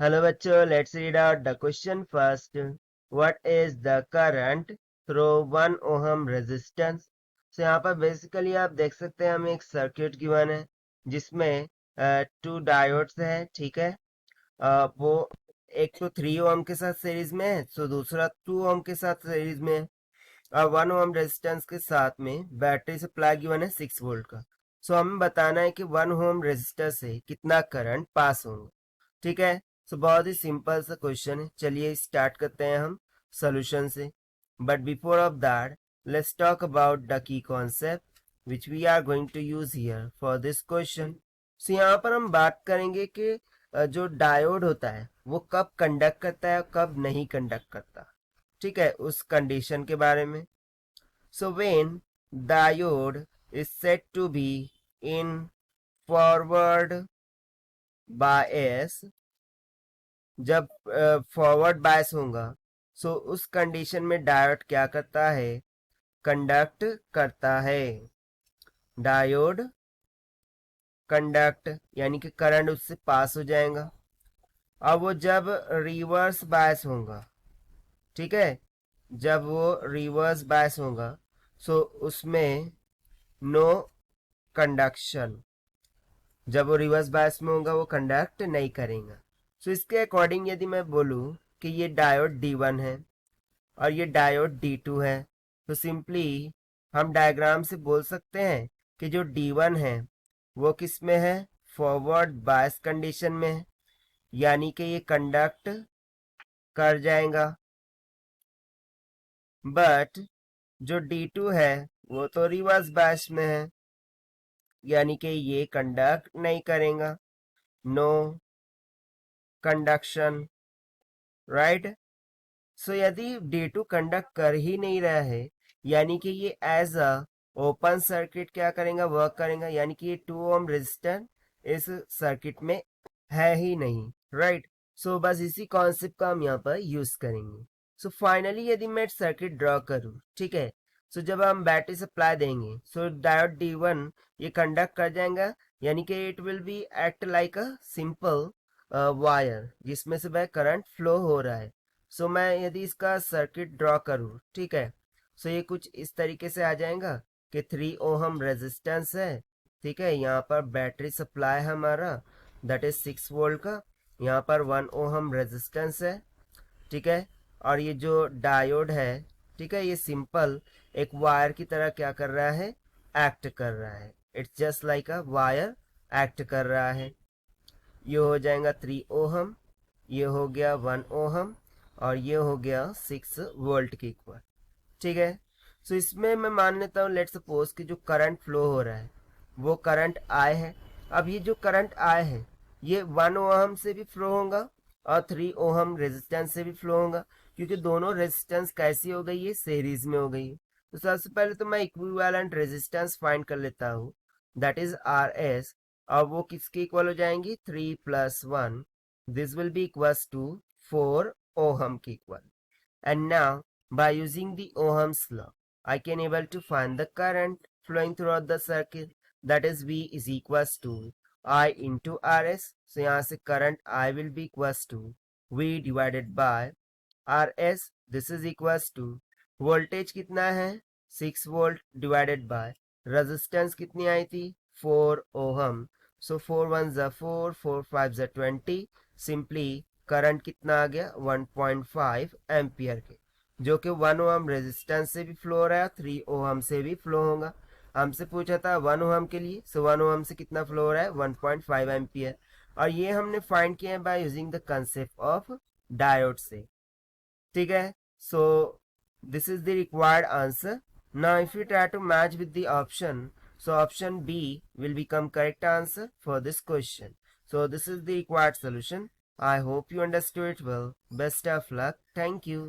Hello बच्चों, let's read out the question first. What is the current through 1 ohm resistance? So यहाँ पर basically आप देख सकते हैं हमें एक सर्किट गिवन है जिसमें टू डायोड्स है, ठीक है। वो एक तो 3 ओम के साथ सीरीज में है, तो दूसरा 2 ओम के साथ सीरीज में है। और 1 ओम रेजिस्टेंस के साथ में बैटरी सप्लाई गिवन है 6 वोल्ट का। सो हमें बताना है कि 1 ओम रेजिस्टर से कितना करंट पास होगा, ठीक है। सो बहुत ही सिंपल सा क्वेश्चन है, चलिए स्टार्ट करते हैं हम सोल्यूशन से। But before of that let's talk about the key concept which we are going to use here for this question. So यहाँ पर हम बात करेंगे कि जो डायोड होता है वो कब कंडक्ट करता है और कब नहीं कंडक्ट करता, ठीक है, उस कंडीशन के बारे में। So when diode is set to be in forward bias, जब फॉरवर्ड बायस होगा, सो उस कंडीशन में डायोड क्या करता है, कंडक्ट करता है। डायोड कंडक्ट यानी कि करंट उससे पास हो जाएगा। अब वो जब रिवर्स बायस होगा, ठीक है, जब वो रिवर्स बायस होगा सो उसमें नो कंडक्शन, जब वो रिवर्स बायस में होगा वो कंडक्ट नहीं करेगा। सो इसके अकॉर्डिंग यदि मैं बोलूं कि ये डायोड D1 है और ये डायोड D2 है, तो सिंपली हम डायग्राम से बोल सकते हैं कि जो D1 है वो किस में है, फॉरवर्ड बायस कंडीशन में है, यानी कि ये कंडक्ट कर जाएगा। बट जो D2 है वो तो रिवर्स बायस में है, यानी कि ये कंडक्ट नहीं करेगा, नो कंडक्शन, राइट। सो यदि D2 कंडक्ट कर ही नहीं रहा है, यानी कि ये एज अ ओपन सर्किट क्या करेगा, वर्क करेगा, यानी कि ये 2 ओम रेजिस्टर इस सर्किट में है ही नहीं, राइट। सो बस इसी कॉन्सेप्ट का हम यहाँ पर यूज करेंगे। सो फाइनली यदि मैं सर्किट ड्रॉ करूँ, ठीक है, सो जब हम बैटरी सप्लाई देंगे सो डायोड D1 ये कंडक्ट कर जाएगा, यानी कि it will be act like a simple wire जिसमें से वह करंट फ्लो हो रहा है। सो मैं यदि इसका सर्किट ड्रॉ करूँ, ठीक है, सो ये कुछ इस तरीके से आ जाएगा कि 3 ओहम रेजिस्टेंस है, ठीक है, यहाँ पर बैटरी सप्लाई है हमारा दैट इज 6 वोल्ट का, यहाँ पर 1 ओहम रेजिस्टेंस है, ठीक है। और ये जो डायोड है, ठीक है, ये सिंपल एक वायर की तरह क्या कर रहा है, एक्ट कर रहा है। It's just like a wire act कर रहा है। ये हो जाएगा 3 ओहम, ये हो गया 1 ओहम और ये हो गया 6 वोल्ट के इक्वल, ठीक है। सो इसमें मैं मान लेता हूँ लेट सपोज कि जो करंट फ्लो हो रहा है वो करंट आई है। अब ये जो करंट आई है ये 1 ओहम से भी फ्लो होगा और 3 ओहम रेजिस्टेंस से भी फ्लो होगा, क्योंकि दोनों रेजिस्टेंस कैसी हो गई है, सीरीज में हो गई है। तो सबसे पहले तो मैं इक्विवेलेंट रेजिस्टेंस फाइंड कर लेता हूँ, दैट इज RS। और वो किसके इक्वल हो जाएंगी, 3 + 1, this will be equals to 4 ohm के इक्वल। And now, by using the Ohm's law, I can able to find the current flowing throughout the circuit, that is V is equals to I into RS. So यहाँ से current I will be equals to V divided by RS. This is equals to voltage कितना है 6 volt divided by resistance कितनी आई थी 4 ohm. So 4 1 जा 4, 4 5 जा 20. Simply current कितना आ गया 1.5 एम्पियर के, जो कि 1 ओहम रेजिस्टेंस से भी फ्लो हो रहा है, 3 ओहम से भी फ्लो होगा। हमसे पूछा था 1 ओहम के लिए, सो 1 ओहम से कितना फ्लो हो रहा है 1.5 एम्पियर, और ये हमने फाइंड किया है by using the concept of diode से, ठीक है। So this is the required answer. Now if you try to match with the option, so option B will become correct answer for this question. So this is the required solution. I hope you understood it well. Best of luck. Thank you.